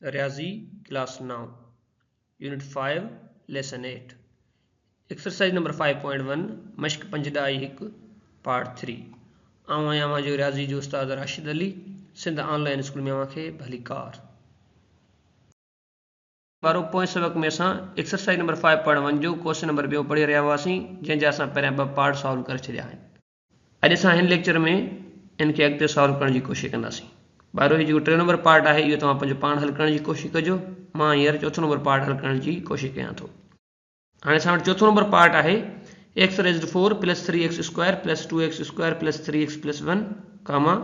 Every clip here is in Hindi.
रियाज़ी class 9 unit 5 lesson 8 exercise number 5.1 मश्क पंजडाई हिकु पार्ट 3 आऊं आहियां जो रियाज़ी जो उस्ताद राशिद अली सिंध ऑनलाइन स्कूल में खे भली कार वारो पोएं सबक में असां एक्सरसाइज नंबर 5.1 जो क्वेश्चन नंबर ॿियो पढ़ी रहिया हुआसीं जंहिंजा असां पहिरियां ॿ पार्ट सॉल्व करे छॾिया आहिनि। अॼु असां हिन लेक्चर में इनखे अॻिते सॉल्व करण जी कोशिशि कंदासीं। ॿारो ही जेको 3 नंबर पार्ट आहे इहो तव्हां पंहिंजो पाण हल करण जी कोशिशि कजो। मां हींअर 4 नंबर पार्ट हल करण जी कोशिशि कयां थो। हाणे असां वटि 4 नंबर पार्ट आहे x raised 4 plus 3x square plus 2x square plus 3x plus 1 comma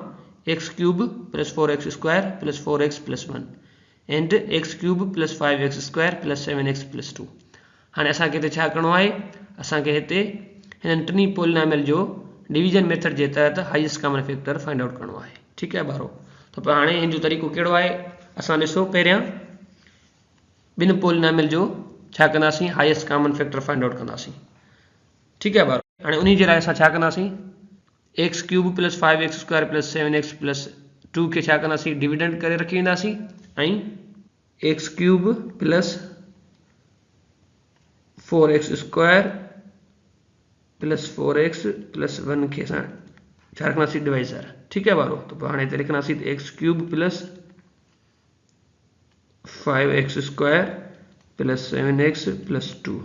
x cube plus 4x square plus 4x plus 1 and x cube plus 5x square plus 7x plus 2। हाँ असांखे हिते छा करिणो आहे, असांखे हिते हिननि टिनी पोलिनोमियल जो डिवीजन मेथड के तहत highest common factor find out करना है। ठीक है बारो, तो पर हाँ इन जो तरीक़ो कहिड़ो आहे, असां ॾिसो पहिरियां ॿिनि पोलिनोमियल जो छा कंदासीं highest common factor find out कंदासीं। ठीक है बारो, हाँ उन जे लाइ असां छा कंदासीं x cube plus 5x square plus 7x plus 2 के छा कंदासीं डिविडेंड करे रखी वेंदासीं ऐं x cube plus 4x square plus 4x plus 1 के असां छा रखंदासीं डिवाइज़र। ठीक है बारो, तो हाँ इतने लिखंदासीं x cube plus 5x square plus 7x plus 2।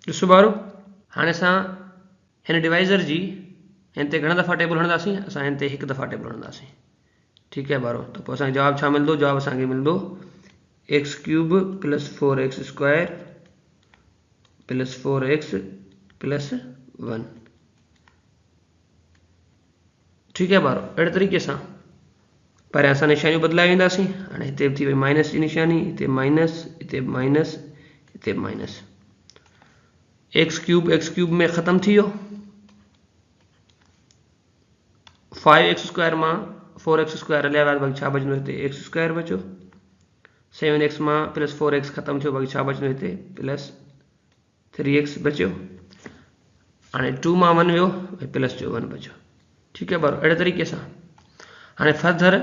ॾिसो बारो, हाँ असां हिन डिवाइज़र जी हिन ते घणा दफ़ा टेबल हणंदासीं, असां हिन ते 1 दफ़ा टेबल हणंदासीं। ठीक है बारो, तो असांखे जवाब छा मिलंदो, जवाब असांखे मिलंदो x cube plus 4x square plus 4x plus 1। ठीक है बारो, अड़े तरीक़े से पर असां निशानियूं बदलाए वेंदासीं। हाणे हिते थी वई माइनस जी निशानी, हिते माइनस, हिते माइनस, हिते माइनस। एक्स क्यूब में ख़त्म थी वियो। 5x स्क्वायर में 4x स्क्वायर हलिया विया, बाक़ी छा बचंदो हिते एक्स स्क्वायर बचो। 7x में प्लस 4x ख़त्म थो, बाक़ी छा बचंदो हिते प्लस 3x बचो। हाँ 2 में 1 वियो, प्लस जो 1 बचो। ठीक है बारो, अड़े तरीक़े से हाँ फर्दर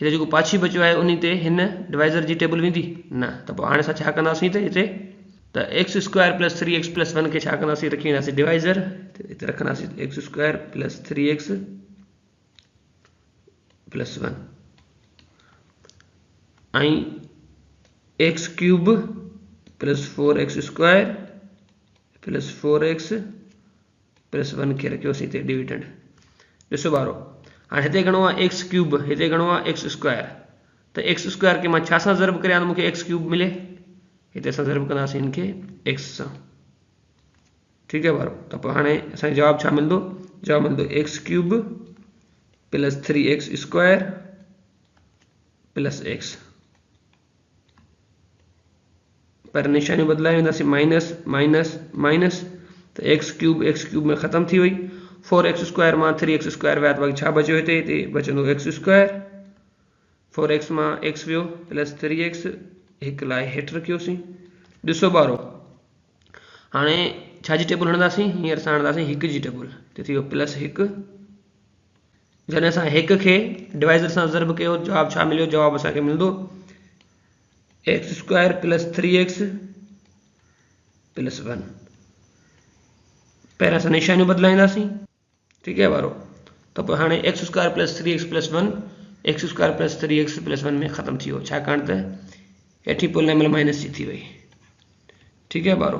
हिते जो पाछी बचो है उन ते हिन डिवाइज़र की टेबल वेंदी न, तो हाँ असां छा कंदासीं हिते तो x square plus 3x plus 1 के छा कंदासीं रखी वेंदासीं डिवाइज़र। हिते रखंदासीं x square plus 3x plus 1 ऐं x cube plus 4x square plus 4x plus 1 के रखियोसीं हिते डिविडेंड। ॾिसो बारो, हाँ हिते घणो आहे एक्स क्यूब, हिते घणो आहे एक्स स्क्वायर, तो एक्स स्क्वायर के मां छा सां ज़र्ब करियां तो मूंखे एक्स क्यूब मिले, हिते असां ज़र्ब कंदासीं इनके एक्स सां। ठीक है बारो, तो हाँ असांखे जवाब छा मिलंदो, जवाब मिलंदो x cube plus 3x square plus x। पर निशानी बदलाए वेंदासीं माइनस माइनस माइनस, तो एक्स क्यूब में ख़त्म थी वई। 4x स्क्वायर में 3x स्क्वायर विया, बाक़ी छा बचो हिते, हिते बचंदो एक्स स्क्वायर। 4x में x वियो प्लस 3x हिकु लाइ हेठि रखियोसीं। ॾिसो बारो, हाणे छा जी टेबल हणंदासीं, हींअर असां हणंदासीं हिकु जी टेबल, त थी वियो प्लस 1। जॾहिं असां 1 खे डिवाइज़र सां ज़र्ब कयो, जवाब छा मिलियो, जवाब असांखे मिलंदो x square plus 3x plus 1। पहिरियां असां निशानियूं बदलाईंदासीं। ठीक है बारो, तो पोइ हाणे x square plus 3x plus 1 x square plus 3x plus 1 में ख़त्म थी वियो, छाकाणि त हेठी पोलिनोमियल माइनस जी थी वई। ठीक है बारो,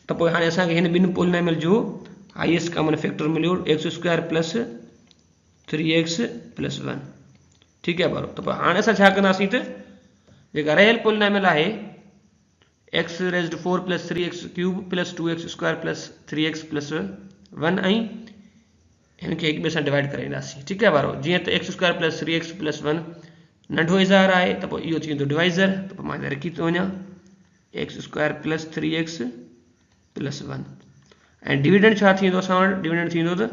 तो पोइ हाणे असांखे हिन ॿिनि पोलिनोमियल जो हाईएस्ट कॉमन फैक्टर मिलियो x square plus 3x plus 1। ठीक है बारो, तो पोइ हाणे असां छा कंदासीं त जेका रहियल पोलिनोमियल आहे x raised 4 plus 3x cube plus 2x square plus 3x plus 1 ऐं इनके एक ॿिए सां डिवाइड करे ईंदासीं। ठीक है बारो, जीअं त x square plus 3x plus 1 नंढो इज़हार आहे, त पोइ इहो थी वेंदो डिवाइज़र। त पोइ मां हिते रखी थो वञा x square plus 3x plus 1 ऐं डिविडेंड छा थींदो, असां वटि डिविडेंड थींदो त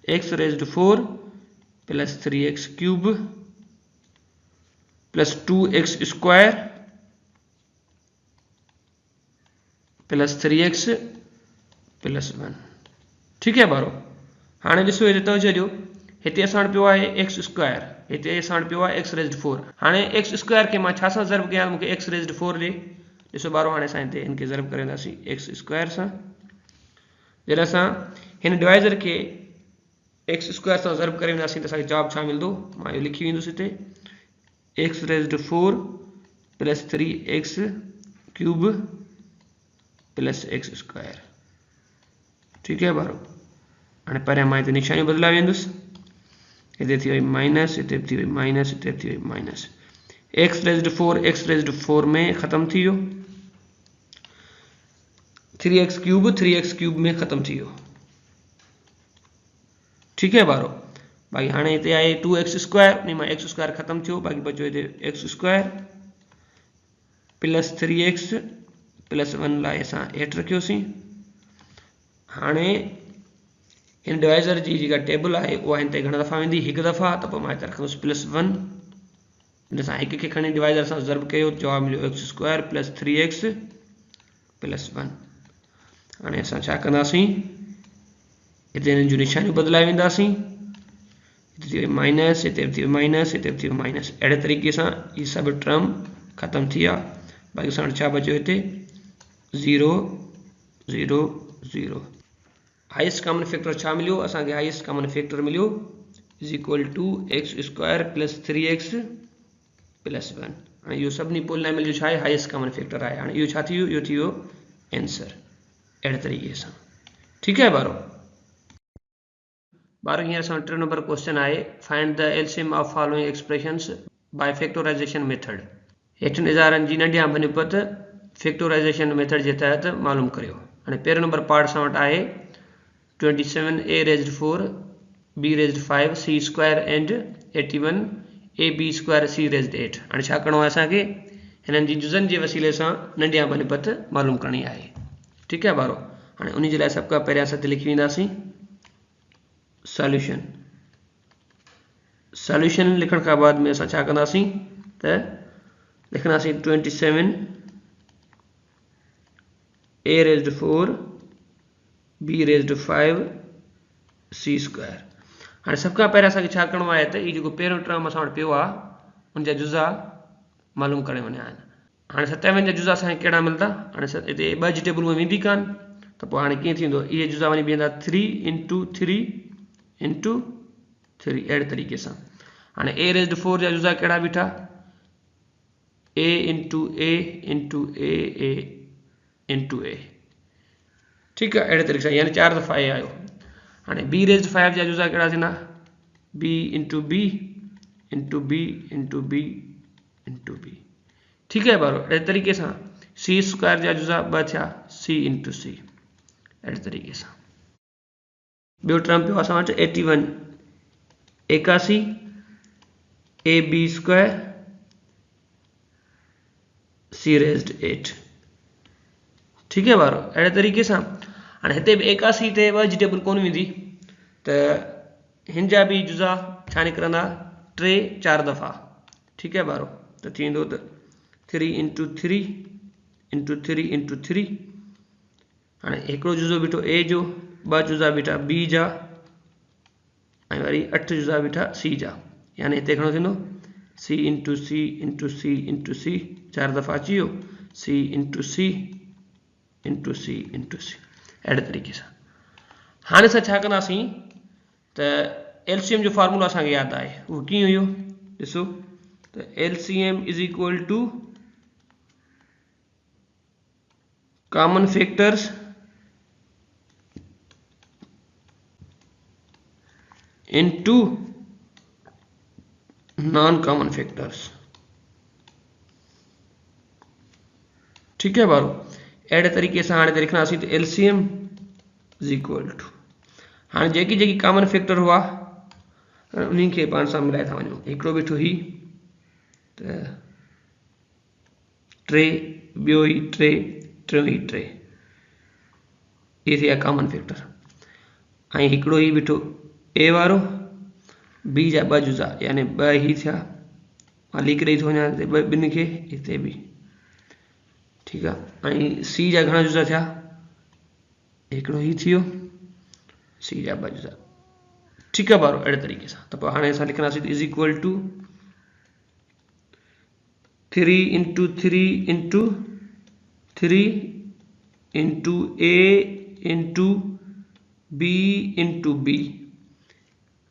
x raised 4 plus 3x cube plus 2x square plus 3x plus 1। ठीक है बारो, हाँ ॾिसो हिते तवजो ॾियो, हिते असां वटि पियो आहे एक्स स्क्वायर, इतने असां वटि पियो आहे x रेज़्ड 4 हाणे x स्क्वायर खे मां छा सां ज़र्ब कयां मूंखे x रेज़्ड 4 ॾे ॾिसो ॿारो हाणे असां हिते इनखे ज़र्ब करे वेंदासीं x स्क्वायर सां जॾहिं असां हिन डिवाइज़र खे x स्क्वायर सां ज़र्ब करे वेंदासीं त असांखे जवाब छा मिलंदो मां इहो लिखी वेंदुसि हिते x raised 4 plus 3x cube plus x square ठीक है ॿारो हाणे पहिरियां मां हिते निशानियूं बदिलाए वेंदुसि इधर थी वही माइनस इधर थी वही माइनस इधर थी वही माइनस x रेज़्ड 4 में ख़त्म थी वियो 3x क्यूब में ख़त्म थी वियो ठीक है ॿारो बाक़ी हाणे हिते आहे 2x स्क्वायर उन मां x स्क्वायर ख़त्म थियो बाक़ी बचो हिते x square plus 3x plus 1 लाइ असां हेठि रखियोसीं हाणे इन डिवाइज़र जी जेका टेबल आहे उहा हिन ते घणा दफ़ा वेंदी हिकु दफ़ा त पोइ मां हिते रखंदुसि प्लस 1 इन सां हिक खे खणी डिवाइज़र सां ज़र्ब कयो जवाब मिलियो x square plus 3x plus 1 हाणे असां छा कंदासीं हिते हिननि जूं निशानियूं बदिलाए वेंदासीं हिते थी वई माइनस हिते थी वई माइनस हिते थी वई माइनस अहिड़े तरीक़े सां इहे सभु टर्म ख़त्म थी विया बाक़ी असां वटि छा बचियो हिते 0 0 0 हाईएस्ट कॉमन फैक्टर छा मिलियो असांखे हाईएस्ट कॉमन फैक्टर मिलियो is equal to x square plus 3x plus 1 हाणे इहो सभिनी पॉलिनॉमियल जो छा आहे हाईएस्ट कॉमन फैक्टर आहे हाणे इहो छा थी वियो इहो थी वियो आंसर अहिड़े तरीक़े सां ठीकु आहे ॿारो हींअर असां 3 नंबर क्वेश्चन आहे find the LCM of following expressions by factorisation method हेठिन इज़ारनि जी नंढियां बनिस्बत फैक्टराइजेशन मेथड जे तहत मालूम करियो हाणे पहिरियों नंबर पार्ट असां वटि आहे 27 a raised 4 b raised 5 c square and 81 a b square c raised 8 हाणे छा करिणो आहे असांखे हिननि जी जुज़नि जे वसीले सां नंढियां बनिस्बत मालूम करणी आहे ठीकु आहे ॿारो हाणे उन जे लाइ सभु खां पहिरियां असां लिखी वेंदासीं सॉल्यूशन लिखण खां बाद में असां छा कंदासीं त लिखंदासीं 27 a raised 4 b raised 5 c square हाणे सभ खां पहिरियों असांखे छा करिणो आहे त इहो जेको पहिरियों टर्म असां वटि पियो आहे उनजा जुज़ा मालूम करे वञा आहिनि हाणे 57 जा जुज़ा असांखे कहिड़ा मिलंदा हाणे हिते ॿ जी टेबल में वेंदी कान त पोइ हाणे कीअं थींदो इहे जुज़ा वञी बीहंदा 3 इंटू 3 इंटू 3 अहिड़े तरीक़े सां हाणे a रेज़्ड 4 जा जुज़ा कहिड़ा बीठा a into a into a a into a ठीक है अड़े तरीके से यानी 4 दफ़ा ए आयो हाँ बी रेज़्ड 5 जा जुज़ा कड़ा थींदा B into B into B into B into B ठीक है बारो अड़े तरीके से सी स्क्वायर जा जुज़ा ब थिया सी इंटू सी अड़े तरीके से बो टर्म पे असां वटि 81 81 A B square C raised 8 ठीक है बारो अड़े तरीके से हाँ हिते भी 81 ते ब जी टेबल कोन वेंदी त हिन जा भी जुज़ा छा निकिरंदा 3 4 दफ़ा ठीक है बारो त थींदो त 3 इंटू 3 इंटू 3 इंटू 3 हाँ हिकिड़ो जुज़ो बीठो ए जो ब जुज़ा बीठा बी जा ऐं वरी 8 जुज़ा बीठा सी जा यानी हिते घणो थींदो सी इंटू सी इंटू सी इंटू सी 4 दफ़ा अची वियो सी इंटू सी इंटू सी इंटू सी अड़े तरीके से हाँ असां छा कंदासीं त एलसीएम जो फार्मूला असांखे यादि आहे उहो कीअं हुयो ॾिसो त LCM is equal to common factors into non common factors ठीक है बारो अड़े तरीके से हाँ लिखंदासीं तो एलसीएम इज इक्वल टू हाँ जेकी जेकी कॉमन फैक्टर हुआ उन्हीं के पाण सां मिलाए था वञूं हिकिड़ो बीठो ही त 3 ॿियो ही 3 टियों ही 3 ये थिया कॉमन फैक्टर ऐं हिकिड़ो ही बीठो ए वारो बी जा 2 जुज़ा यानी 2 ही थिया मां लिख रही थो वञा ॿिनि खे हिते बि ठीक है सी जा घणा जुज़ा थिया हिकिड़ो ही थियो सी जा 2 जुज़ा ठीक है बारो अड़े तरीके से। तो हाँ अस लिखंदासीं is equal to 3 into 3 into 3 into a into B into b.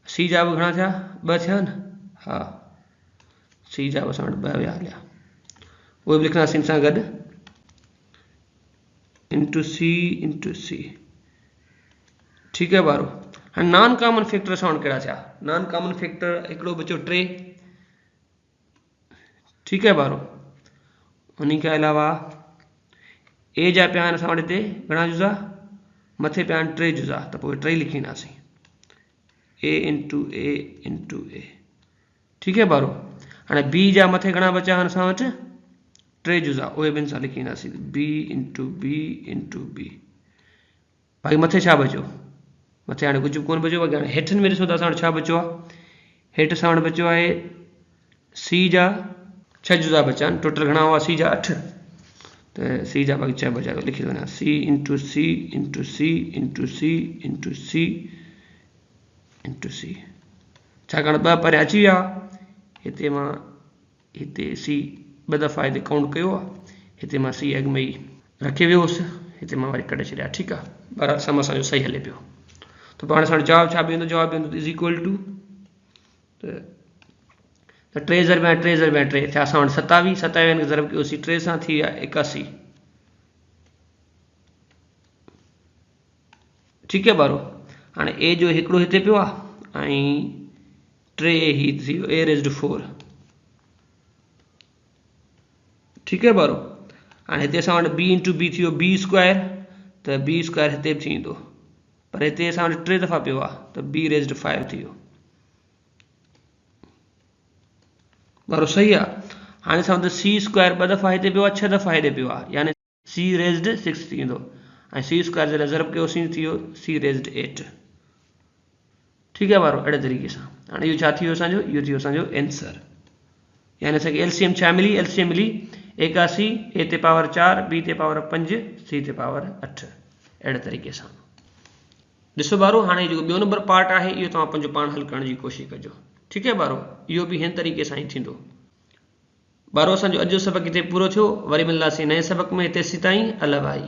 C जा भी घणा थिया ब थिया न। हाँ सी जा असां वटि ब विया हलिया उहे बि लिखंदासीं सां गॾु इंटू सी। ठीक है बारो। हाँ नॉन कॉमन फैक्टर असां वटि कहिड़ा थिया नॉन कॉमन फैक्टर हिकिड़ो बचो 3। ठीक है बारो। उन्हीं के अलावा ए जा पिया आहिनि असां वटि हिते घणा जुज़ा मथे पिया आहिनि 3 जुज़ा त पोइ 3 लिखींदासीं ए इंटू ए। ठीक है बारो। हाँ बी जा मथे घणा बचा आहिनि असां वटि 3 जुज़ा उहे बि सां लिखींदासीं बी इंटू बी। भाई मथे छा बचो मथे हाँ कुछ कोन बचो बाक़ी हाँ हेठनि में ॾिसो त असां वटि छा बचो आहे हेठि असां वटि बचो आहे सी जा 6 जुज़ा बचा आहिनि टोटल घणा हुआ सी जा 8 तो सी जा बाक़ी 6 बचा लिखी वञा सी इंटू सी इंटू सी इंटू सी इंटू सी इंटू सी छाकाणि ॿ परे अची विया हिते मां हिते सी 2 दफ़ा हिते काउंट कयो आहे हिते मां सी अॻु में ई रखे वियो हुउसि हिते मां वरी कढे छॾिया। ठीक आहे बराबरि सम असांजो सही हले पियो। तो पाण सां जवाब छा बीहंदो जवाब बीहंदो इज इक्वल टू त 3 ज़रबा 3 थिया असां वटि 27 खे ज़रब कयोसीं 3 सां थी विया 81। ठीक है बारो। हाँ ए जो हिकिड़ो हिते पियो आहे ऐं 3 ही थी वियो ए रेज़्ड 4। ठीक है बारो। हाँ हिते असां वटि बी इंटू बी थी वियो बी स्क्वायर त बी स्क्वायर हिते बि थी वेंदो पर हिते असां वटि 3 दफ़ा पियो आहे त बी रेज़्ड 5 थी वियो बारो सही आहे। हाँ असां वटि सी स्क्वायर 2 दफ़ा हिते पियो आहे 6 दफ़ा हेॾे पियो आहे यानी सी रेज़्ड 6 थी वेंदो ऐं सी स्क्वायर जॾहिं ज़रब कयोसीं थी वियो सी रेज़्ड 8। ठीक है बारो अड़े तरीक़े सां। हाँ इहो छा थी वियो असांजो इहो थी वियो असांजो आंसर यानी असांखे एलसीएम छा मिली एलसीएम मिली 81 ए ते पावर 4 बी ते पावर 5 सी ते पावर 8 अड़े तरीक़े सां। ॾिसो बारो हाणे जेको ॿियो नंबर पार्ट आहे इहो तव्हां पंहिंजो पाण हल करण जी कोशिशि कजो। ठीक है बारो इहो बि हिन तरीक़े सां ई थींदो बारो। असांजो अॼु जो सबक़ हिते पूरो थियो वरी मिलंदासीं नए सबक़ में हिते ताईं अल भाई।